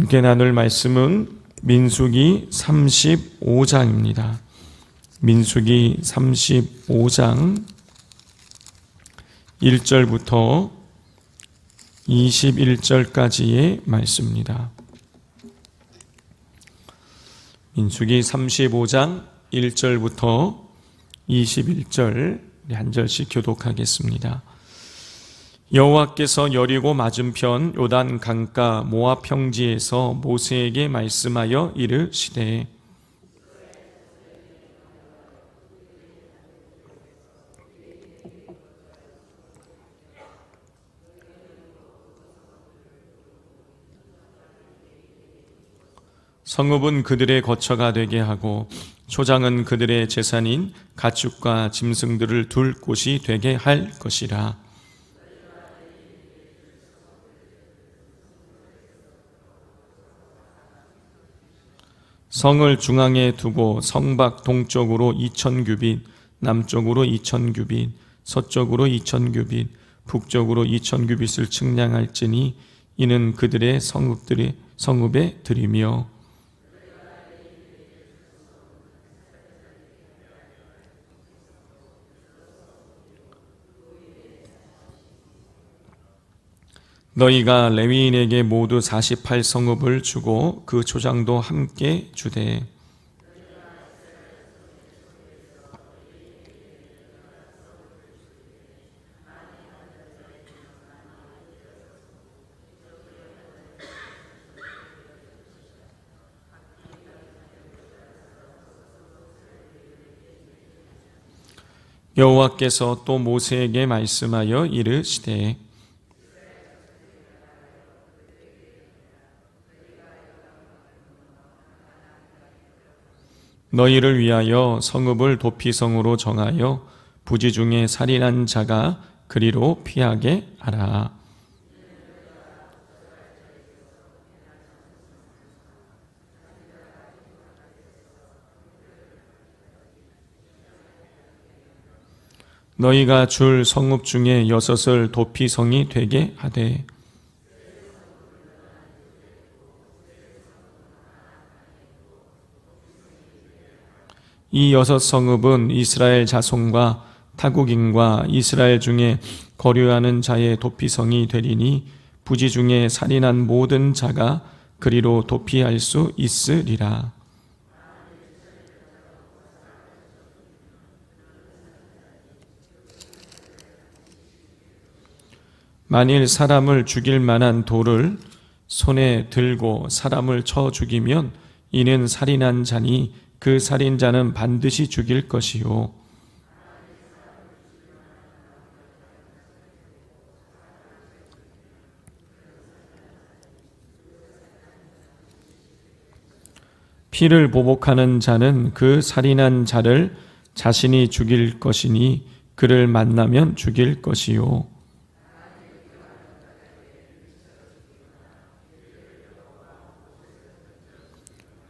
함께 나눌 말씀은 민수기 35장입니다. 민수기 35장 1절부터 21절까지의 말씀입니다. 민수기 35장 1절부터 21절 한 절씩 교독하겠습니다. 여호와께서 여리고 맞은편 요단 강가 모압 평지에서 모세에게 말씀하여 이르시되 성읍은 그들의 거처가 되게 하고 초장은 그들의 재산인 가축과 짐승들을 둘 곳이 되게 할 것이라. 성을 중앙에 두고 성밖 동쪽으로 2000규빗, 남쪽으로 2000규빗, 서쪽으로 2000규빗, 북쪽으로 2000규빗을 측량할지니 이는 그들의 성읍에 들이며 너희가 레위인에게 모두 48성읍을 주고 그 초장도 함께 주되 여호와께서 또 모세에게 말씀하여 이르시되 너희를 위하여 성읍을 도피성으로 정하여 부지 중에 살인한 자가 그리로 피하게 하라. 너희가 줄 성읍 중에 6을 도피성이 되게 하되 이 6성읍은 이스라엘 자손과 타국인과 이스라엘 중에 거류하는 자의 도피성이 되리니 부지 중에 살인한 모든 자가 그리로 도피할 수 있으리라. 만일 사람을 죽일 만한 돌을 손에 들고 사람을 쳐 죽이면 이는 살인한 자니 그 살인자는 반드시 죽일 것이요. 피를 보복하는 자는 그 살인한 자를 자신이 죽일 것이니 그를 만나면 죽일 것이요.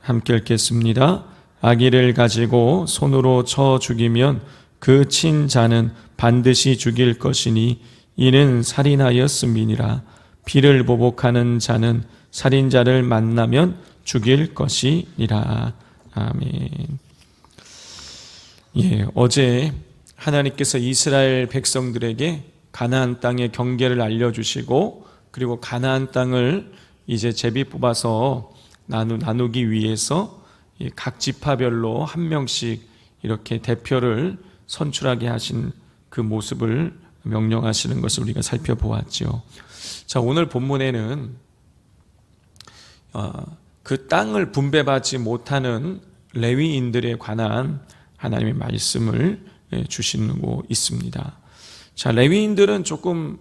함께 읽겠습니다. 아기를 가지고 손으로 쳐 죽이면 그 친 자는 반드시 죽일 것이니 이는 살인하였음이니라. 피를 보복하는 자는 살인자를 만나면 죽일 것이니라. 아멘. 어제 하나님께서 이스라엘 백성들에게 가나안 땅의 경계를 알려주시고 그리고 가나안 땅을 이제 제비 뽑아서 나누기 위해서 각 지파별로 한 명씩 이렇게 대표를 선출하게 하신 그 모습을 명령하시는 것을 우리가 살펴보았죠. 자, 오늘 본문에는 그 땅을 분배받지 못하는 레위인들에 관한 하나님의 말씀을 주시고 있습니다. 자, 레위인들은 조금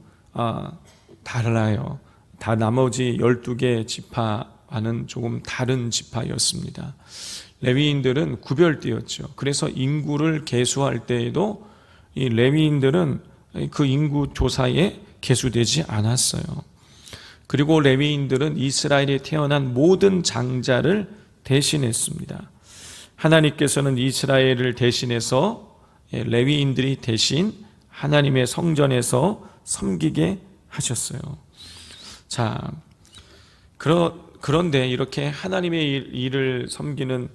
달라요. 다 나머지 12개 지파와는 조금 다른 지파였습니다. 레위인들은 구별되었죠. 그래서 인구를 계수할 때에도 이 레위인들은 그 인구 조사에 계수되지 않았어요. 그리고 레위인들은 이스라엘에 태어난 모든 장자를 대신했습니다. 하나님께서는 이스라엘을 대신해서 레위인들이 대신 하나님의 성전에서 섬기게 하셨어요. 자, 그런데 이렇게 하나님의 일을 섬기는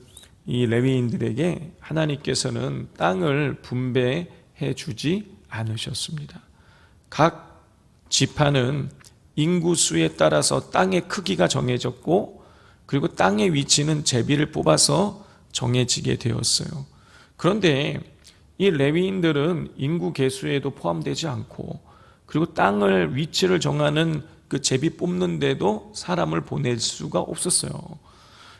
이 레위인들에게 하나님께서는 땅을 분배해 주지 않으셨습니다. 각 지파는 인구수에 따라서 땅의 크기가 정해졌고, 그리고 땅의 위치는 제비를 뽑아서 정해지게 되었어요. 그런데 이 레위인들은 인구 계수에도 포함되지 않고, 그리고 땅을 위치를 정하는 그 제비 뽑는데도 사람을 보낼 수가 없었어요.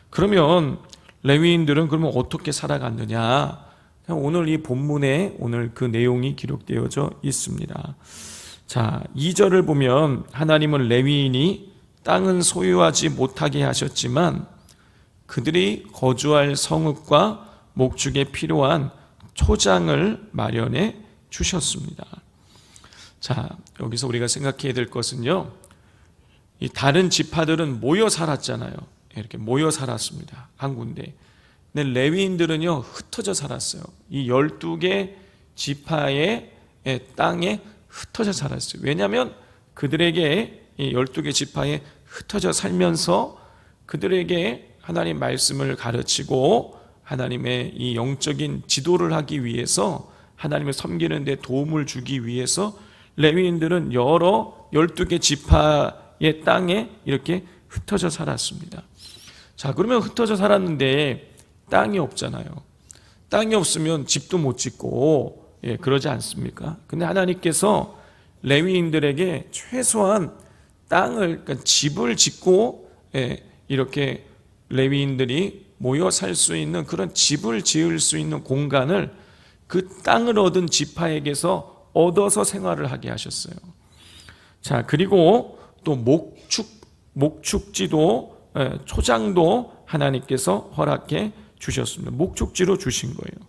그러면 레위인들은 그러면 어떻게 살아갔느냐? 오늘 이 본문에 오늘 그 내용이 기록되어져 있습니다. 자, 2절을 보면 하나님은 레위인이 땅은 소유하지 못하게 하셨지만 그들이 거주할 성읍과 목축에 필요한 초장을 마련해 주셨습니다. 자, 여기서 우리가 생각해야 될 것은요, 이 다른 지파들은 모여 살았잖아요. 이렇게 모여 살았습니다. 한 군데. 근데 레위인들은요, 흩어져 살았어요. 이 12개 지파의 땅에 흩어져 살았어요. 왜냐하면 그들에게 이 12개 지파에 흩어져 살면서 그들에게 하나님 말씀을 가르치고 하나님의 이 영적인 지도를 하기 위해서, 하나님을 섬기는 데 도움을 주기 위해서 레위인들은 여러 12개 지파의 땅에 이렇게 흩어져 살았습니다. 자, 그러면 흩어져 살았는데 땅이 없잖아요. 땅이 없으면 집도 못 짓고, 그러지 않습니까? 근데 하나님께서 레위인들에게 최소한 땅을, 그러니까 집을 짓고, 이렇게 레위인들이 모여 살 수 있는 그런 집을 지을 수 있는 공간을 그 땅을 얻은 지파에게서 얻어서 생활을 하게 하셨어요. 자, 그리고 또 목축지도, 초장도 하나님께서 허락해 주셨습니다. 목축지로 주신 거예요.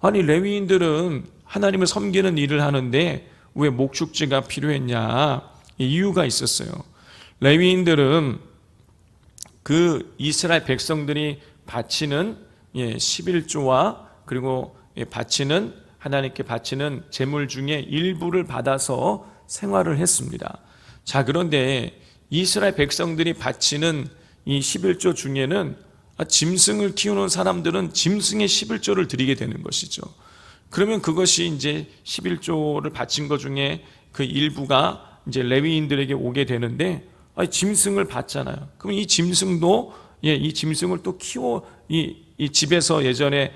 아니, 레위인들은 하나님을 섬기는 일을 하는데 왜 목축지가 필요했냐? 이유가 있었어요. 레위인들은 그 이스라엘 백성들이 바치는 11조와 그리고 바치는, 하나님께 바치는 제물 중에 일부를 받아서 생활을 했습니다. 자, 그런데 이스라엘 백성들이 바치는 이 11조 중에는 짐승을 키우는 사람들은 짐승의 11조를 드리게 되는 것이죠. 그러면 그것이 이제 11조를 바친 것 중에 그 일부가 이제 레위인들에게 오게 되는데, 짐승을 받잖아요. 그럼 이 짐승도, 이 짐승을 또 키워, 이 집에서 예전에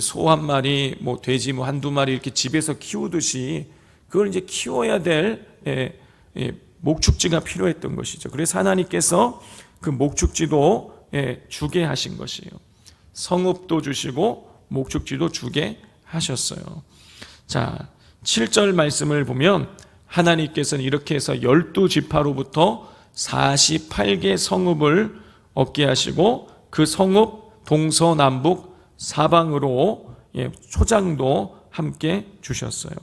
소 한 마리, 돼지 한두 마리 이렇게 집에서 키우듯이 그걸 이제 키워야 될 목축지가 필요했던 것이죠. 그래서 하나님께서 그 목축지도 주게 하신 것이에요. 성읍도 주시고 목축지도 주게 하셨어요. 자, 7절 말씀을 보면 하나님께서는 이렇게 해서 12지파로부터 48개 성읍을 얻게 하시고 그 성읍 동서남북 사방으로 초장도 함께 주셨어요.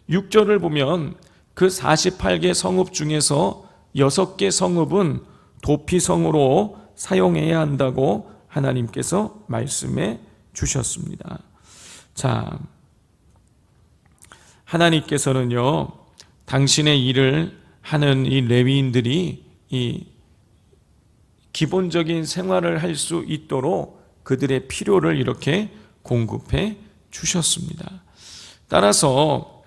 6절을 보면 그 48개 성읍 중에서 6개 성읍은 도피성으로 사용해야 한다고 하나님께서 말씀해 주셨습니다. 자, 하나님께서는요, 당신의 일을 하는 이 레위인들이 이 기본적인 생활을 할 수 있도록 그들의 필요를 이렇게 공급해 주셨습니다. 따라서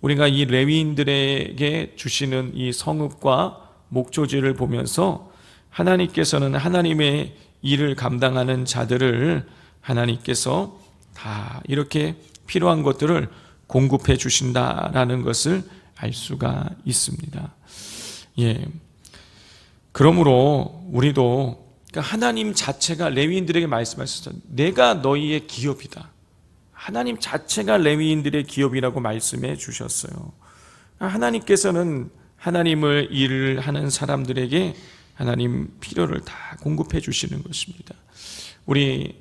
우리가 이 레위인들에게 주시는 이 성읍과 목조지를 보면서 하나님께서는 하나님의 일을 감당하는 자들을 하나님께서 다 이렇게 필요한 것들을 공급해 주신다라는 것을 알 수가 있습니다. 그러므로 우리도, 그러니까 하나님 자체가 레위인들에게 말씀하셨죠. 내가 너희의 기업이다. 하나님 자체가 레위인들의 기업이라고 말씀해 주셨어요. 하나님께서는 하나님을 일을 하는 사람들에게 하나님 필요를 다 공급해 주시는 것입니다. 우리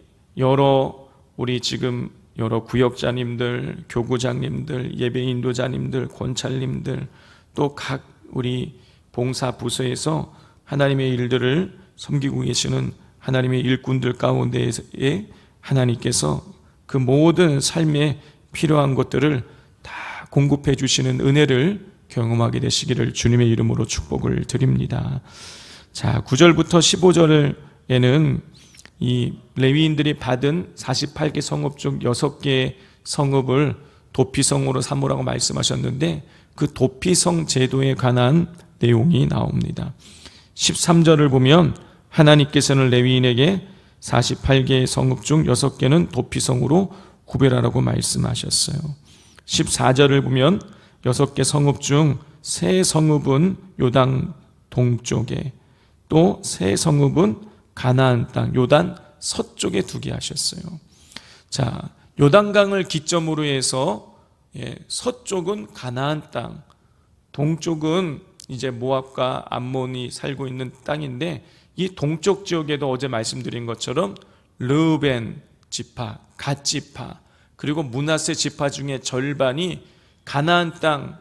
지금 여러 구역장님들, 교구장님들, 예배 인도자님들, 권찰님들, 또 각 우리 봉사 부서에서 하나님의 일들을 섬기고 계시는 하나님의 일꾼들 가운데에 하나님께서 그 모든 삶에 필요한 것들을 다 공급해 주시는 은혜를 경험하게 되시기를 주님의 이름으로 축복을 드립니다. 자, 9절부터 15절에는 이 레위인들이 받은 48개 성읍 중 6개의 성읍을 도피성으로 삼으라고 말씀하셨는데 그 도피성 제도에 관한 내용이 나옵니다. 13절을 보면 하나님께서는 레위인에게 48개의 성읍 중 6개는 도피성으로 구별하라고 말씀하셨어요. 14절을 보면 6개 성읍 중 3성읍은 요단 동쪽에, 또 3성읍은 가나안 땅 요단 서쪽에 두게 하셨어요. 자, 요단강을 기점으로 해서 서쪽은 가나안 땅, 동쪽은 이제 모압과 암몬이 살고 있는 땅인데, 이 동쪽 지역에도 어제 말씀드린 것처럼 르우벤 지파, 갓 지파, 그리고 므낫세 지파 중에 절반이 가나안 땅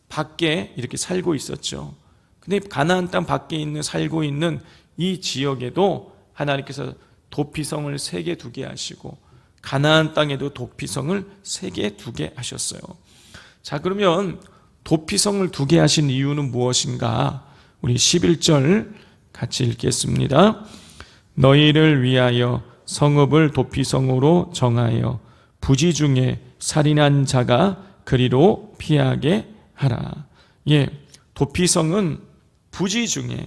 밖에 이렇게 살고 있었죠. 근데 가나안 땅 밖에 살고 있는 이 지역에도 하나님께서 도피성을 3개 두게 하시고 가나안 땅에도 도피성을 3개 두게 하셨어요. 자, 그러면 도피성을 두게 하신 이유는 무엇인가? 우리 11절 같이 읽겠습니다. 너희를 위하여 성읍을 도피성으로 정하여 부지 중에 살인한 자가 그리로 피하게 하라. 도피성은 부지 중에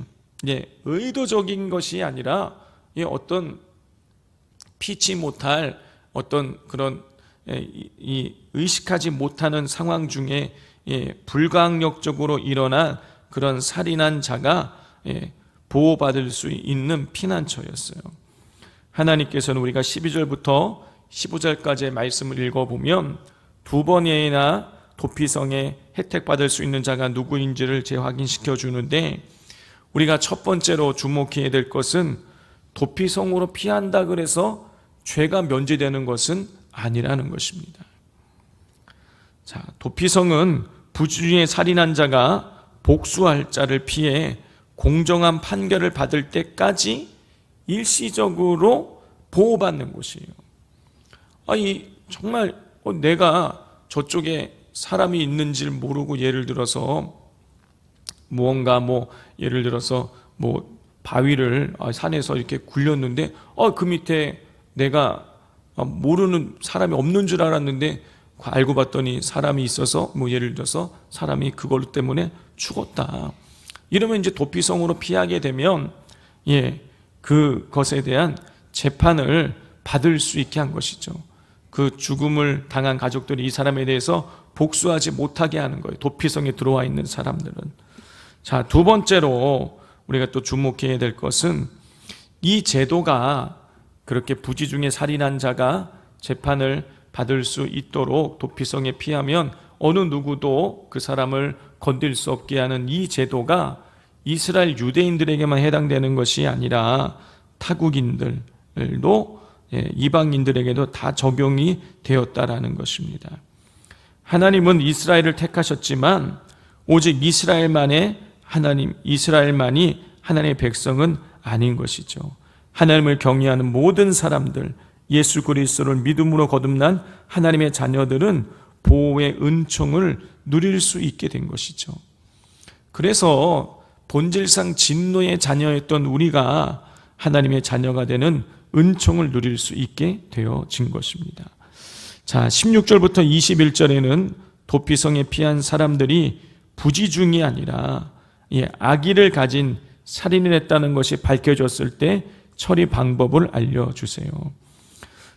의도적인 것이 아니라 어떤 피치 못할 어떤 그런 의식하지 못하는 상황 중에 불가항력적으로 일어난 그런 살인한 자가 보호받을 수 있는 피난처였어요. 하나님께서는 우리가 12절부터 15절까지의 말씀을 읽어보면 2번이나 도피성에 혜택받을 수 있는 자가 누구인지를 재확인시켜 주는데, 우리가 첫 번째로 주목해야 될 것은 도피성으로 피한다 그래서 죄가 면제되는 것은 아니라는 것입니다. 자, 도피성은 부지 중에 살인한 자가 복수할 자를 피해 공정한 판결을 받을 때까지 일시적으로 보호받는 곳이에요. 정말 내가 저쪽에 사람이 있는지를 모르고 예를 들어서 무언가 예를 들어서 바위를 산에서 이렇게 굴렸는데 그 밑에 내가 모르는 사람이 없는 줄 알았는데 알고 봤더니 사람이 있어서 예를 들어서 사람이 그것 때문에 죽었다. 이러면 이제 도피성으로 피하게 되면 그것에 대한 재판을 받을 수 있게 한 것이죠. 그 죽음을 당한 가족들이 이 사람에 대해서 복수하지 못하게 하는 거예요. 도피성에 들어와 있는 사람들은. 자, 2번째로 우리가 또 주목해야 될 것은 이 제도가 그렇게 부지 중에 살인한 자가 재판을 받을 수 있도록 도피성에 피하면 어느 누구도 그 사람을 건들 수 없게 하는 이 제도가 이스라엘 유대인들에게만 해당되는 것이 아니라 타국인들도 이방인들에게도 다 적용이 되었다라는 것입니다. 하나님은 이스라엘을 택하셨지만 오직 이스라엘만이 하나님의 백성은 아닌 것이죠. 하나님을 경외하는 모든 사람들, 예수 그리스도를 믿음으로 거듭난 하나님의 자녀들은 보호의 은총을 누릴 수 있게 된 것이죠. 그래서 본질상 진노의 자녀였던 우리가 하나님의 자녀가 되는 은총을 누릴 수 있게 되어진 것입니다. 자, 16절부터 21절에는 도피성에 피한 사람들이 부지중이 아니라 악의를 가진 살인을 했다는 것이 밝혀졌을 때 처리 방법을 알려주세요.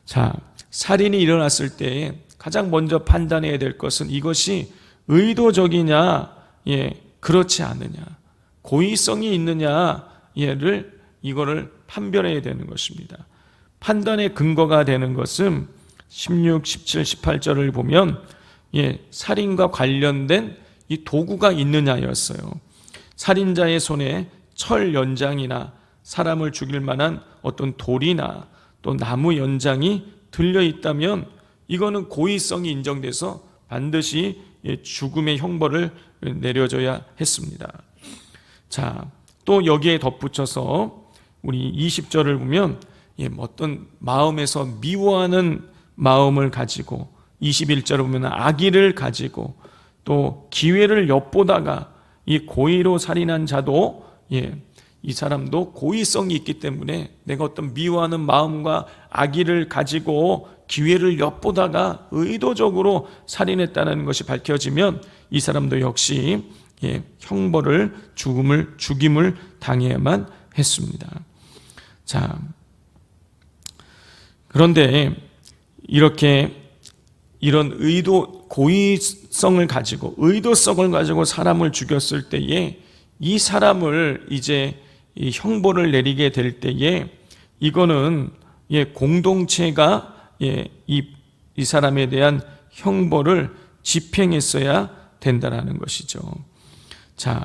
자, 살인이 일어났을 때 가장 먼저 판단해야 될 것은 이것이 의도적이냐, 그렇지 않느냐, 고의성이 있느냐, 이거를 판별해야 되는 것입니다. 판단의 근거가 되는 것은 16, 17, 18절을 보면 살인과 관련된 이 도구가 있느냐였어요. 살인자의 손에 철 연장이나 사람을 죽일 만한 어떤 돌이나 또 나무 연장이 들려 있다면 이거는 고의성이 인정돼서 반드시 죽음의 형벌을 내려줘야 했습니다. 자, 또 여기에 덧붙여서 우리 20절을 보면 어떤 마음에서 미워하는 마음을 가지고 21절을 보면 악의를 가지고 또 기회를 엿보다가 이 고의로 살인한 자도 이 사람도 고의성이 있기 때문에 내가 어떤 미워하는 마음과 악의를 가지고 기회를 엿보다가 의도적으로 살인했다는 것이 밝혀지면 이 사람도 역시 형벌을 죽임을 당해야만 했습니다. 자, 그런데 이런 고의성을 가지고 의도성을 가지고 사람을 죽였을 때에 이 사람을 이제 이 형벌을 내리게 될 때에 이거는 공동체가 이 사람에 대한 형벌을 집행했어야 된다라는 것이죠. 자,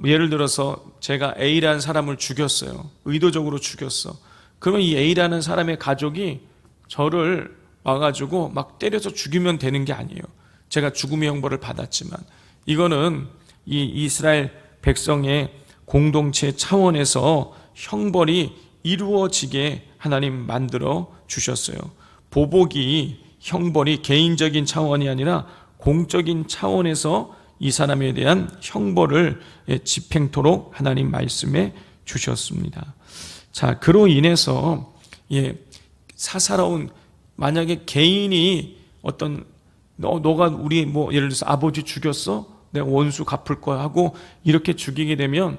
예를 들어서 제가 A라는 사람을 죽였어요. 의도적으로 죽였어. 그러면 이 A라는 사람의 가족이 저를 와가지고 막 때려서 죽이면 되는 게 아니에요. 제가 죽음의 형벌을 받았지만 이거는 이 이스라엘 백성의 공동체 차원에서 형벌이 이루어지게 하나님 만들어 주셨어요. 보복이 형벌이 개인적인 차원이 아니라 공적인 차원에서 이 사람에 대한 형벌을 집행토록 하나님 말씀해 주셨습니다. 자, 그로 인해서 사사로운 만약에 개인이 너가 우리 예를 들어서 아버지 죽였어? 내가 원수 갚을 거야 하고 이렇게 죽이게 되면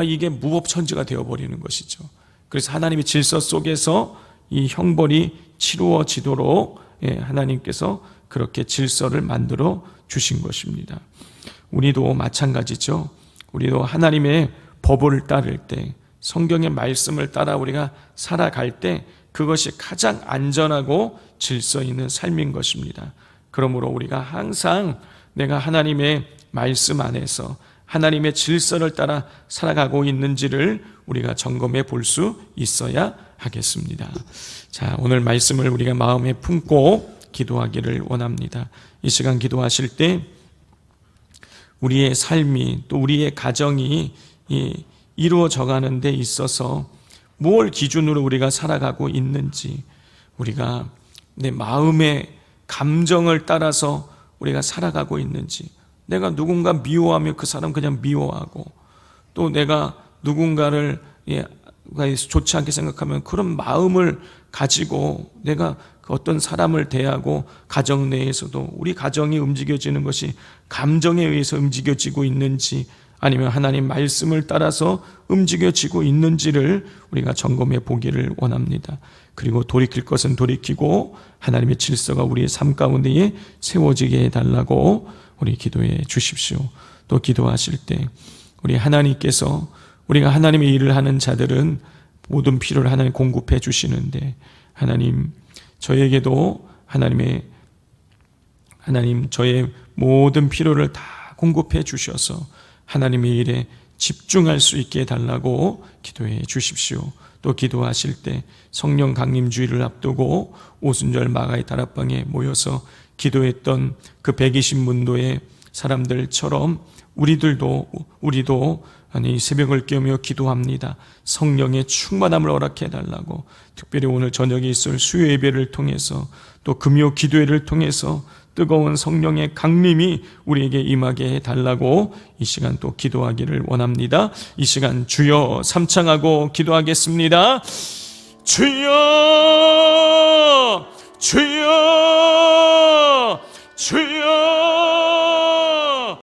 이게 무법천지가 되어버리는 것이죠. 그래서 하나님의 질서 속에서 이 형벌이 치루어지도록 하나님께서 그렇게 질서를 만들어 주신 것입니다. 우리도 마찬가지죠. 우리도 하나님의 법을 따를 때, 성경의 말씀을 따라 우리가 살아갈 때 그것이 가장 안전하고 질서 있는 삶인 것입니다. 그러므로 우리가 항상 내가 하나님의 말씀 안에서 하나님의 질서를 따라 살아가고 있는지를 우리가 점검해 볼 수 있어야 하겠습니다. 자, 오늘 말씀을 우리가 마음에 품고 기도하기를 원합니다. 이 시간 기도하실 때 우리의 삶이 또 우리의 가정이 이루어져 가는 데 있어서 무엇을 기준으로 우리가 살아가고 있는지, 우리가 내 마음의 감정을 따라서 우리가 살아가고 있는지, 내가 누군가 미워하면 그 사람 그냥 미워하고, 또 내가 누군가를 좋지 않게 생각하면 그런 마음을 가지고 내가 어떤 사람을 대하고, 가정 내에서도 우리 가정이 움직여지는 것이 감정에 의해서 움직여지고 있는지 아니면 하나님 말씀을 따라서 움직여지고 있는지를 우리가 점검해 보기를 원합니다. 그리고 돌이킬 것은 돌이키고 하나님의 질서가 우리의 삶 가운데에 세워지게 해달라고 우리 기도해 주십시오. 또 기도하실 때 우리 하나님께서, 우리가 하나님의 일을 하는 자들은 모든 필요를 하나님 공급해 주시는데, 하나님 저에게도 하나님 저의 모든 필요를 다 공급해 주셔서 하나님의 일에 집중할 수 있게 해달라고 기도해 주십시오. 또 기도하실 때 성령 강림 주일을 앞두고 오순절 마가의 다락방에 모여서 기도했던 그 120문도의 사람들처럼 우리도 새벽을 깨우며 기도합니다. 성령의 충만함을 허락해 달라고, 특별히 오늘 저녁에 있을 수요 예배를 통해서 또 금요 기도회를 통해서 뜨거운 성령의 강림이 우리에게 임하게 해달라고 이 시간 또 기도하기를 원합니다. 이 시간 주여 삼창하고 기도하겠습니다. 주여 주여 주여